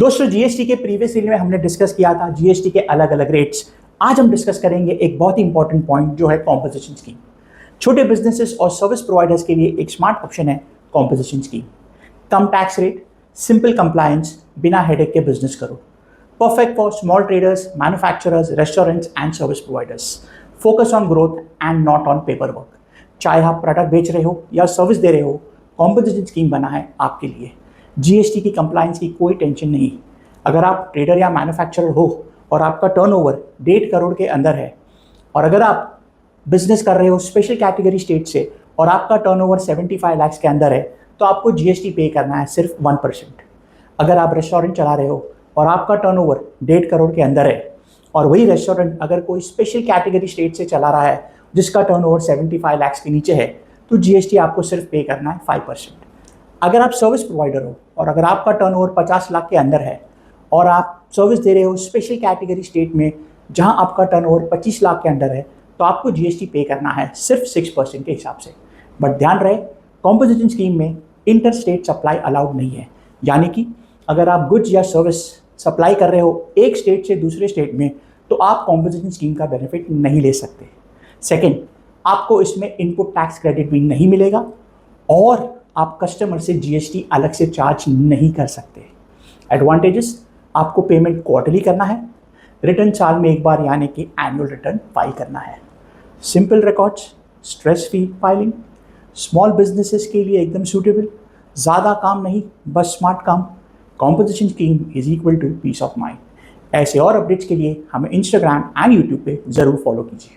दोस्तों, जीएसटी के previous series में हमने डिस्कस किया था जीएसटी के अलग अलग रेट्स। आज हम डिस्कस करेंगे एक बहुत ही इंपॉर्टेंट पॉइंट जो है कॉम्पोजिशन स्कीम। छोटे बिजनेसेस और सर्विस प्रोवाइडर्स के लिए एक स्मार्ट ऑप्शन है कॉम्पोजिशन स्कीम। कम टैक्स रेट, सिंपल कंप्लायंस, बिना हेडेक के बिजनेस करो। Perfect for small traders, manufacturers, restaurants and service providers. Focus on growth and not on paper work. चाहे आप प्रोडक्ट बेच रहे हो या सर्विस दे रहे हो, कॉम्पोजिशन स्कीम बना है आपके लिए। जीएसटी की कंप्लायंस की कोई टेंशन नहीं। अगर आप ट्रेडर या मैन्युफैक्चरर हो और आपका टर्नओवर 1.5 करोड़ के अंदर है, और अगर आप बिजनेस कर रहे हो स्पेशल कैटेगरी स्टेट से और आपका टर्नओवर 75 लाख के अंदर है, तो आपको जीएसटी पे करना है सिर्फ 1%। अगर आप रेस्टोरेंट चला रहे हो और आपका टर्नओवर 1.5 करोड़ के अंदर है, और वही रेस्टोरेंट अगर कोई स्पेशल कैटेगरी स्टेट से चला रहा है जिसका टर्नओवर 75 लाख के नीचे है, तो जीएसटी आपको सिर्फ पे करना है 5%। अगर आप सर्विस प्रोवाइडर हो और अगर आपका टर्नओवर 50 लाख के अंदर है और आप सर्विस दे रहे हो स्पेशल कैटेगरी स्टेट में जहां आपका टर्नओवर 25 लाख के अंदर है, तो आपको जीएसटी पे करना है सिर्फ 6% के हिसाब से। बट ध्यान रहे, कॉम्पोजिशन स्कीम में इंटर स्टेट सप्लाई अलाउड नहीं है। यानी कि अगर आप गुड्स या सर्विस सप्लाई कर रहे हो एक स्टेट से दूसरे स्टेट में, तो आप कॉम्पोजिशन स्कीम का बेनिफिट नहीं ले सकते। सेकेंड, आपको इसमें इनपुट टैक्स क्रेडिट भी नहीं मिलेगा और आप कस्टमर से जीएसटी अलग से चार्ज नहीं कर सकते। एडवांटेजेस, आपको पेमेंट क्वार्टरली करना है, रिटर्न साल में एक बार यानी कि एनुअल रिटर्न फाइल करना है, simple records, stress free filing, small businesses के लिए एकदम सूटेबल, ज़्यादा काम नहीं बस स्मार्ट काम। Composition scheme is equal to peace of mind. ऐसे और अपडेट्स के लिए हमें इंस्टाग्राम एंड यूट्यूब पे ज़रूर फॉलो कीजिए।